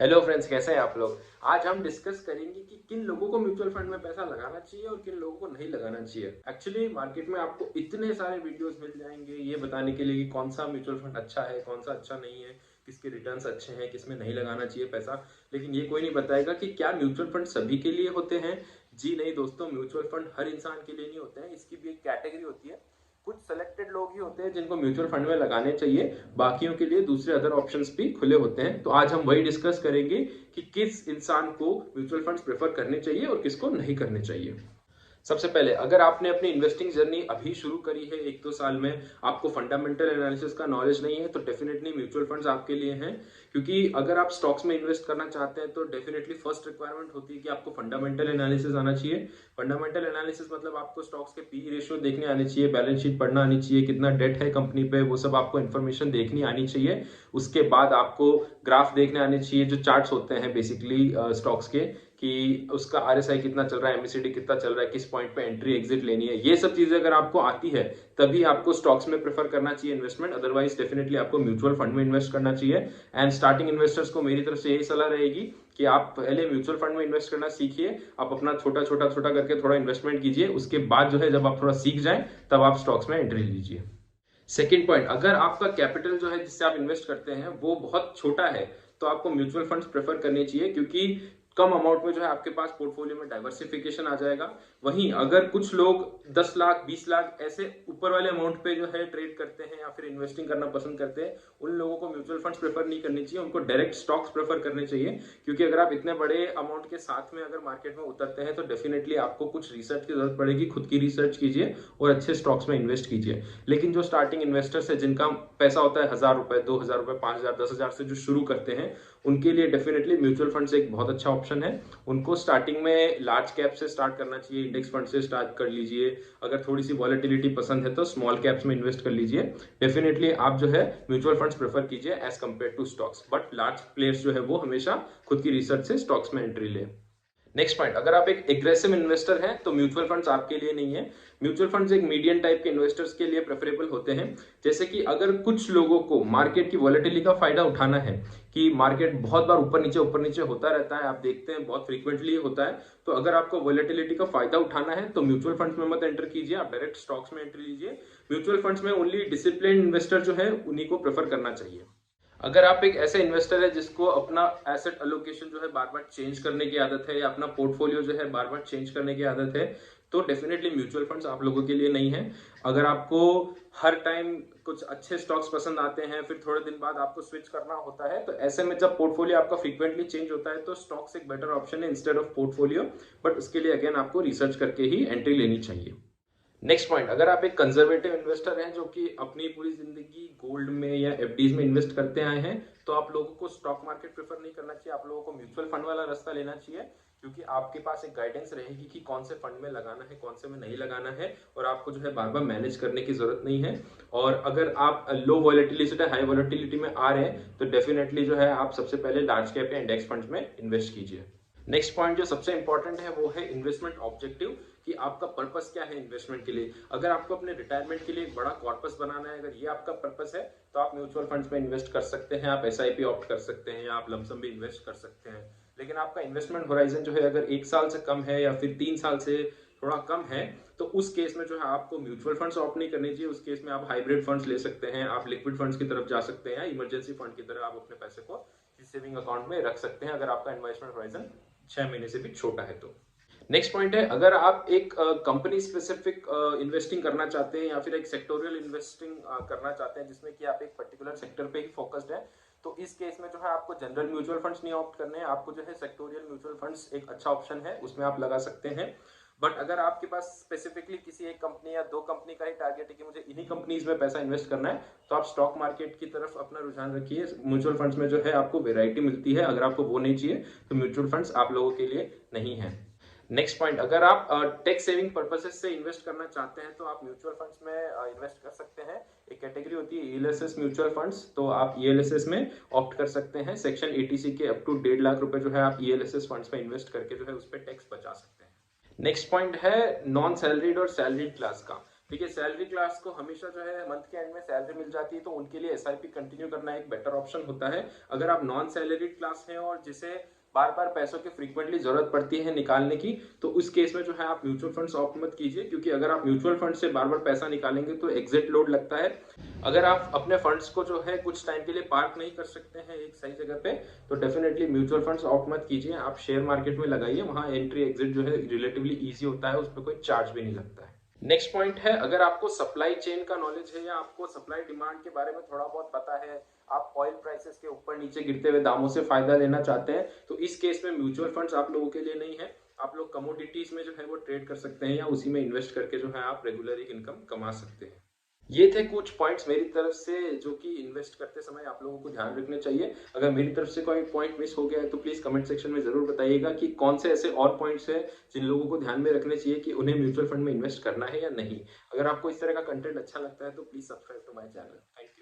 Hello friends, कैसे हैं आप लोग। आज हम डिस्कस करेंगे कि किन लोगों को म्यूचुअल फंड में पैसा लगाना चाहिए और किन लोगों को नहीं लगाना चाहिए। एक्चुअली मार्केट में आपको इतने सारे वीडियोस मिल जाएंगे ये बताने के लिए कि कौन सा म्यूचुअल फंड अच्छा है, कौन सा अच्छा नहीं है, किसके रिटर्न्स अच्छे हैं, किसमें नहीं लगाना चाहिए पैसा। लेकिन ये कोई नहीं बताएगा कि क्या म्यूचुअल फंड सभी के लिए होते हैं। जी नहीं दोस्तों, म्यूचुअल फंड हर इंसान के लिए नहीं होते हैं। इसकी भी एक कैटेगरी होती है। कुछ सेलेक्टेड लोग ही होते हैं जिनको म्यूचुअल फंड में लगाने चाहिए, बाकियों के लिए दूसरे अदर ऑप्शंस भी खुले होते हैं। तो आज हम वही डिस्कस करेंगे कि किस इंसान को म्यूचुअल फंड्स प्रेफर करने चाहिए और किसको नहीं करने चाहिए। सबसे पहले, अगर आपने अपनी इन्वेस्टिंग जर्नी अभी शुरू करी है 1-2 साल में, आपको फंडामेंटल एनालिसिस का नॉलेज नहीं है, तो डेफिनेटली म्यूचुअल फंड्स आपके लिए हैं। क्योंकि अगर आप स्टॉक्स में इन्वेस्ट करना चाहते हैं तो डेफिनेटली फर्स्ट रिक्वायरमेंट होती है कि आपको फंडामेंटल एनालिसिस आना चाहिए। फंडामेंटल एनालिसिस मतलब आपको स्टॉक्स के पी रेशियो देखने आने चाहिए, बैलेंस शीट पढ़ना आनी चाहिए, कितना डेट है कंपनी पे, वो सब आपको इन्फॉर्मेशन देखनी आनी चाहिए। उसके बाद आपको ग्राफ देखने आने चाहिए, जो चार्ट्स होते हैं बेसिकली स्टॉक्स के, कि उसका आरएसआई कितना चल रहा है, एमएसीडी कितना चल रहा है, किस पॉइंट पे एंट्री एग्जिट लेनी है। ये सब चीजें अगर आपको आती है तभी आपको स्टॉक्स में प्रेफर करना चाहिए इन्वेस्टमेंट, अदरवाइज डेफिनेटली आपको म्यूचुअल फंड में इन्वेस्ट करना चाहिए। एंड स्टार्टिंग इन्वेस्टर्स को मेरी तरफ से यही सलाह रहेगी कि आप पहले म्यूचुअल फंड में इन्वेस्ट करना सीखिए। आप अपना छोटा छोटा छोटा करके थोड़ा इन्वेस्टमेंट कीजिए, उसके बाद जो है जब आप थोड़ा सीख जाए तब आप स्टॉक्स में एंट्री लीजिए। सेकेंड पॉइंट, अगर आपका कैपिटल जो है जिससे आप इन्वेस्ट करते हैं वो बहुत छोटा है तो आपको म्यूचुअल फंड्स प्रेफर करने चाहिए, क्योंकि कम अमाउंट में जो है आपके पास पोर्टफोलियो में डाइवर्सिफिकेशन आ जाएगा। वहीं अगर कुछ लोग 10 लाख 20 लाख ऐसे ऊपर वाले अमाउंट पे जो है ट्रेड करते हैं या फिर इन्वेस्टिंग करना पसंद करते हैं, उन लोगों को म्यूचुअल फंड्स प्रेफर नहीं करनी चाहिए, उनको डायरेक्ट स्टॉक्स प्रेफर करने चाहिए। क्योंकि अगर आप इतने बड़े अमाउंट के साथ में अगर मार्केट में उतरते हैं तो डेफिनेटली आपको कुछ रिसर्च की जरूरत पड़ेगी, खुद की रिसर्च कीजिए और अच्छे स्टॉक्स में इन्वेस्ट कीजिए। लेकिन जो स्टार्टिंग इन्वेस्टर्स है जिनका पैसा होता है 1000 रुपए, 2000 रुपए, 5000, 10,000 से जो शुरू करते हैं, उनके लिए डेफिनेटली म्यूचुअल फंड से एक बहुत अच्छा ऑप्शन है। उनको स्टार्टिंग में लार्ज कैप से स्टार्ट करना चाहिए, इंडेक्स फंड से स्टार्ट कर लीजिए। अगर थोड़ी सी वॉलेटिलिटी पसंद है तो स्मॉल कैप्स में इन्वेस्ट कर लीजिए। डेफिनेटली आप जो है म्यूचुअल फंड्स प्रेफर कीजिए as compare to stocks, but large players जो है वो हमेशा खुद की रिसर्च से स्टॉक्स में एंट्री ले। नेक्स्ट पॉइंट, अगर आप एक एग्रेसिव इन्वेस्टर हैं तो म्यूचुअल फंड्स आपके लिए नहीं है। म्यूचुअल फंड्स एक मीडियम टाइप के इन्वेस्टर्स के लिए प्रेफरेबल होते हैं। जैसे कि अगर कुछ लोगों को मार्केट की वॉलेटिलिटी का फायदा उठाना है, कि मार्केट बहुत बार ऊपर नीचे होता रहता है, आप देखते हैं बहुत फ्रीक्वेंटली होता है, तो अगर आपको वॉलेटिलिटी का फायदा उठाना है तो म्यूचुअल फंड्स में मत एंटर कीजिए, आप डायरेक्ट स्टॉक्स में एंट्री लीजिए। म्यूचुअल फंड्स में ओनली डिसिप्लिन इन्वेस्टर जो है उन्हीं को प्रेफर करना चाहिए। अगर आप एक ऐसे इन्वेस्टर है जिसको अपना एसेट अलोकेशन जो है बार बार चेंज करने की आदत है, या अपना पोर्टफोलियो जो है बार बार चेंज करने की आदत है, तो डेफिनेटली म्यूचुअल फंड्स आप लोगों के लिए नहीं है। अगर आपको हर टाइम कुछ अच्छे स्टॉक्स पसंद आते हैं, फिर थोड़े दिन बाद आपको स्विच करना होता है, तो ऐसे में जब पोर्टफोलियो आपका फ्रीक्वेंटली चेंज होता है तो स्टॉक्स एक बेटर ऑप्शन है इंस्टेड ऑफ पोर्टफोलियो। बट उसके लिए अगेन आपको रिसर्च करके ही एंट्री लेनी चाहिए। नेक्स्ट पॉइंट, अगर आप एक कंजर्वेटिव इन्वेस्टर हैं जो कि अपनी पूरी जिंदगी गोल्ड में या एफडीज में इन्वेस्ट करते आए हैं, तो आप लोगों को स्टॉक मार्केट प्रेफर नहीं करना चाहिए, आप लोगों को म्यूचुअल फंड वाला रास्ता लेना चाहिए। क्योंकि आपके पास एक गाइडेंस रहेगी कि कौन से फंड में लगाना है, कौन से में नहीं लगाना है, और आपको जो है बार बार मैनेज करने की जरूरत नहीं है। और अगर आप लो वॉलेटिलिटी से हाई वॉलेटिलिटी में आ रहे हैं तो डेफिनेटली जो है आप सबसे पहले लार्ज कैप या इंडेक्स फंड्स में इन्वेस्ट कीजिए। नेक्स्ट पॉइंट जो सबसे इंपॉर्टेंट है वो है इन्वेस्टमेंट ऑब्जेक्टिव, कि आपका पर्पस क्या है इन्वेस्टमेंट के लिए। अगर आपको अपने रिटायरमेंट के लिए एक बड़ा कॉर्पस बनाना है, अगर ये आपका पर्पस है, तो आप म्यूचुअल फंड्स में इन्वेस्ट कर सकते हैं, आप एसआईपी ऑप्ट कर सकते हैं, या आप लमसम भी इन्वेस्ट कर सकते हैं। लेकिन आपका इन्वेस्टमेंट होराइजन जो है अगर 1 साल से कम है या फिर 3 साल से थोड़ा कम है, तो उस केस में जो है आपको म्यूचुअल फंड्स ऑप्ट नहीं करनी चाहिए। उस केस में आप हाइब्रिड फंड्स ले सकते हैं, आप लिक्विड फंड्स की तरफ जा सकते हैं, इमरजेंसी फंड की तरह आप अपने पैसे को सेविंग अकाउंट में रख सकते हैं, अगर आपका इन्वेस्टमेंट होराइजन 6 महीने से भी छोटा है तो। नेक्स्ट पॉइंट है, अगर आप एक कंपनी स्पेसिफिक इन्वेस्टिंग करना चाहते हैं या फिर एक सेक्टोरियल इन्वेस्टिंग करना चाहते हैं जिसमें कि आप एक पर्टिकुलर सेक्टर पे ही फोकस्ड है, तो इस केस में जो है आपको जनरल म्यूचुअल फंड्स नहीं ऑप्ट करने हैं, आपको जो है सेक्टोरियल म्यूचुअल फंड्स एक अच्छा ऑप्शन है, उसमें आप लगा सकते हैं। बट अगर आपके पास स्पेसिफिकली किसी एक कंपनी या 2 कंपनी का ही टारगेट है कि मुझे इन्हीं कंपनीज में पैसा इन्वेस्ट करना है, तो आप स्टॉक मार्केट की तरफ अपना रुझान रखिए। म्यूचुअल फंड्स में जो है आपको वेराइटी मिलती है, अगर आपको वो नहीं चाहिए तो म्यूचुअल फंड्स आप लोगों के लिए नहीं है। नेक्स्ट पॉइंट, अगर आप टैक्स सेविंग पर्पसेस से इन्वेस्ट करना चाहते हैं तो आप म्यूचुअल फंड्स में इन्वेस्ट कर सकते हैं। एक कैटेगरी होती है ईएलएसएस म्यूचुअल फंड्स, तो आप ईएलएसएस में ऑप्ट कर सकते हैं। सेक्शन 80C के अप टू 1.5 लाख रुपए जो है आप ईएलएसएस फंड्स में इन्वेस्ट करके जो है उस पर टैक्स बचा सकते हैं। नेक्स्ट पॉइंट है नॉन सैलरीड और सैलरीड क्लास का। ठीक है, सैलरी क्लास को हमेशा जो है मंथ के एंड में सैलरी मिल जाती है, तो उनके लिए एसआईपी कंटिन्यू करना एक बेटर ऑप्शन होता है। अगर आप नॉन सैलरीड क्लास हैं और जिसे बार बार पैसों की फ्रीक्वेंटली जरूरत पड़ती है निकालने की, तो उस केस में जो है आप म्यूचुअल फंड्स ऑप्ट मत कीजिए, क्योंकि अगर आप म्यूचुअल फंड से बार बार पैसा निकालेंगे तो एग्जिट लोड लगता है। अगर आप अपने फंड्स को जो है कुछ टाइम के लिए पार्क नहीं कर सकते हैं एक सही जगह पे, तो डेफिनेटली म्यूचुअल फंड्स ऑप्ट मत कीजिए, आप शेयर मार्केट में लगाइए, वहां एंट्री एग्जिट जो है रिलेटिवली ईजी होता है, उस पर कोई चार्ज भी नहीं लगता है। नेक्स्ट पॉइंट है, अगर आपको सप्लाई चेन का नॉलेज है या आपको सप्लाई डिमांड के बारे में थोड़ा बहुत पता है, आप ऑयल प्राइसेस के ऊपर नीचे गिरते हुए दामों से फायदा लेना चाहते हैं, तो इस केस में म्यूचुअल फंड्स आप लोगों के लिए नहीं है। आप लोग कमोडिटीज में जो है वो ट्रेड कर सकते हैं या उसी में इन्वेस्ट करके जो है आप रेगुलर एक इनकम कमा सकते हैं। ये थे कुछ पॉइंट्स मेरी तरफ से जो कि इन्वेस्ट करते समय आप लोगों को ध्यान रखने चाहिए। अगर मेरी तरफ से कोई पॉइंट मिस हो गया है तो प्लीज कमेंट सेक्शन में जरूर बताइएगा कि कौन से ऐसे और पॉइंट्स हैं जिन लोगों को ध्यान में रखने चाहिए कि उन्हें म्यूचुअल फंड में इन्वेस्ट करना है या नहीं। अगर आपको इस तरह का कंटेंट अच्छा लगता है तो please subscribe to my channel. Thank you.